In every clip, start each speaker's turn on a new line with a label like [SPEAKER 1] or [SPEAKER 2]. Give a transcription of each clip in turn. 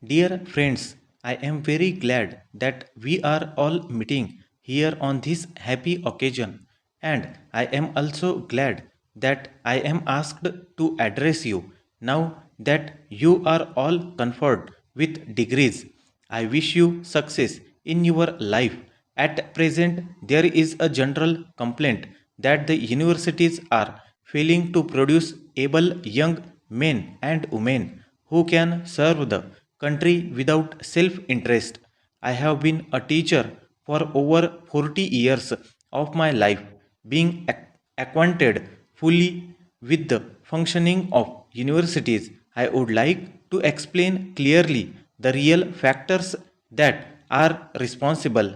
[SPEAKER 1] Dear friends, I am very glad that we are all meeting here on this happy occasion, and I am also glad that I am asked to address you now that you are all conferred with degrees. I wish you success in your life. At present, there is a general complaint that the universities are failing to produce able young men and women who can serve the country without self interest. I have been a teacher for over 40 years of my life, being acquainted fully with the functioning of universities. I would like to explain clearly the real factors that are responsible.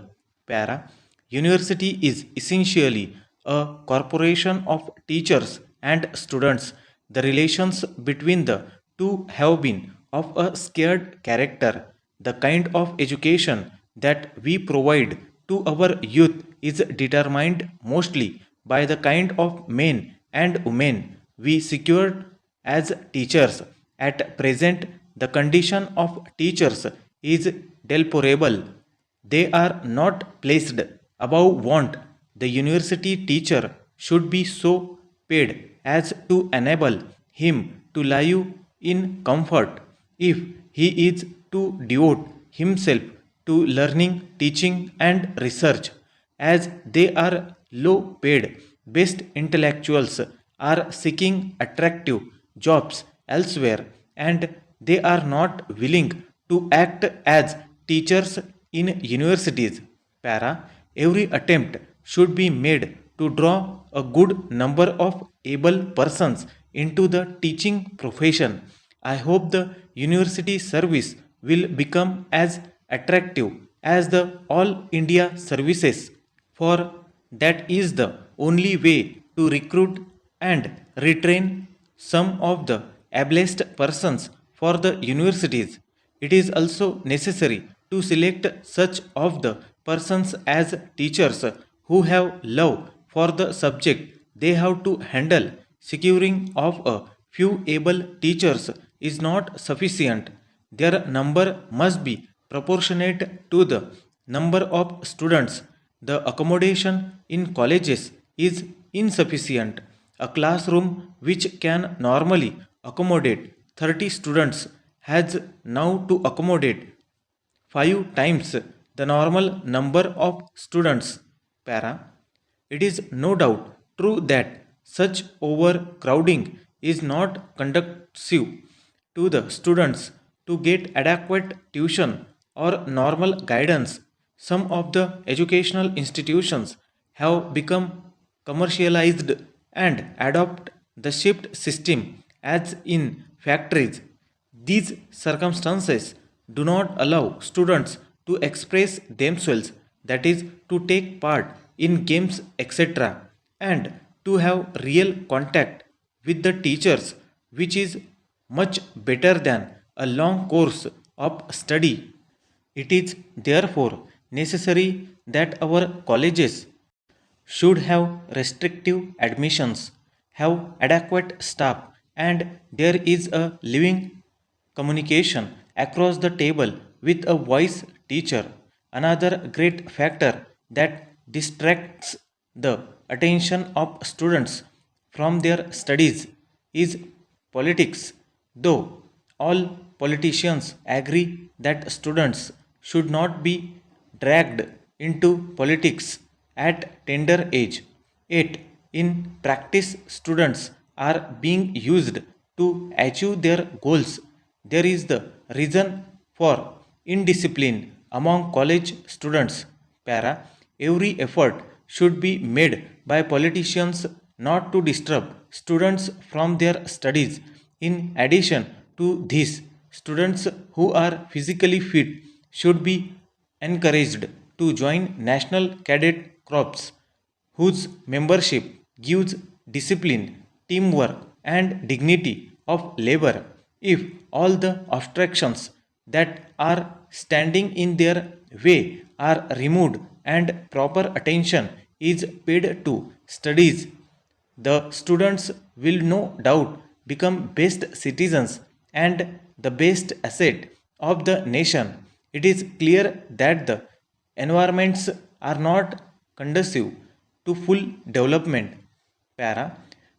[SPEAKER 1] Para. University is essentially a corporation of teachers and students. The relations between the two have been of a scared character. The kind of education that we provide to our youth is determined mostly by the kind of men and women we secured as teachers. At present, the condition of teachers is deplorable. They are not placed above want. The university teacher should be so paid as to enable him to live in comfort. If he is to devote himself to learning, teaching, and research, as they are low paid, best intellectuals are seeking attractive jobs elsewhere and they are not willing to act as teachers in universities. Para, every attempt should be made to draw a good number of able persons into the teaching profession. I hope the university service will become as attractive as the All India services, for that is the only way to recruit and retrain some of the ablest persons for the universities. It is also necessary to select such of the persons as teachers who have love for the subject they have to handle. Securing of a few able teachers is not sufficient. Their number must be proportionate to the number of students. The accommodation in colleges is insufficient. A classroom which can normally accommodate 30 students has now to accommodate 5 times the normal number of students. Para. It is no doubt true that such overcrowding is not conducive to the students to get adequate tuition or normal guidance. Some of the educational institutions have become commercialized and adopt the shift system as in factories. These circumstances do not allow students to express themselves, that is, to take part in games, etc., and to have real contact with the teachers, which is much better than a long course of study. It is therefore necessary that our colleges should have restrictive admissions, have adequate staff, and there is a living communication across the table with a voice teacher. Another great factor that distracts the attention of students from their studies is politics, though all politicians agree that students should not be dragged into politics at tender age. Yet, in practice, students are being used to achieve their goals. There is the reason for indiscipline among college students. Para, every effort should be made by politicians not to disturb students from their studies. In addition to this, students who are physically fit should be encouraged to join National Cadet Corps, whose membership gives discipline, teamwork, and dignity of labor. If all the obstructions that are standing in their way are removed and proper attention is paid to studies, the students will no doubt become best citizens and the best asset of the nation, it is clear that the environments are not conducive to full development. Para,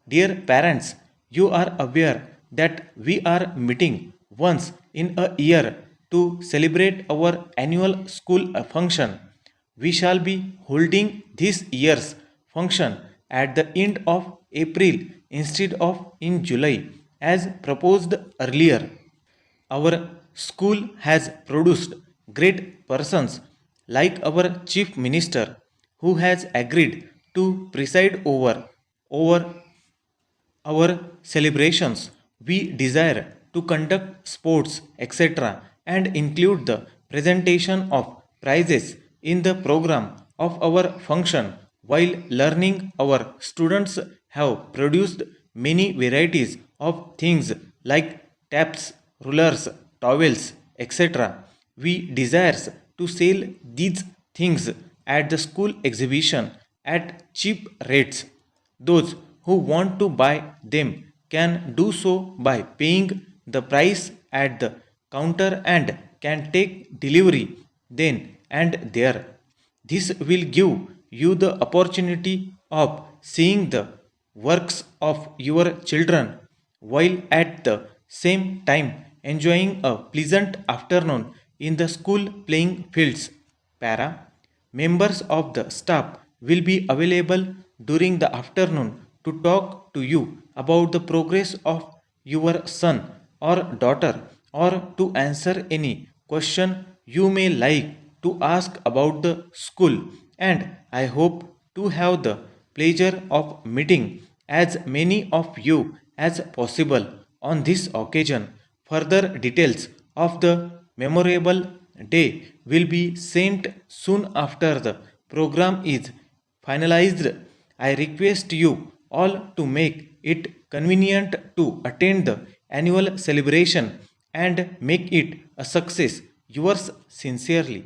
[SPEAKER 1] dear parents, you are aware that we are meeting once in a year to celebrate our annual school function. We shall be holding this year's function at the end of April instead of in July as proposed earlier. Our school has produced great persons like our chief minister who has agreed to preside over our celebrations. We desire to conduct sports, etc., and include the presentation of prizes in the program of our function. While learning, our students have produced many varieties of things like taps, rulers, towels, etc. We desires to sell these things at the school exhibition at cheap rates. Those who want to buy them can do so by paying the price at the counter and can take delivery then and there. This will give you the opportunity of seeing the works of your children while at the same time enjoying a pleasant afternoon in the school playing fields. Para. Members of the staff will be available during the afternoon to talk to you about the progress of your son or daughter or to answer any question you may like to ask about the school. And I hope to have the pleasure of meeting as many of you as possible on this occasion. Further details of the memorable day will be sent soon after the program is finalized. I request you all to make it convenient to attend the annual celebration and make it a success. Yours sincerely.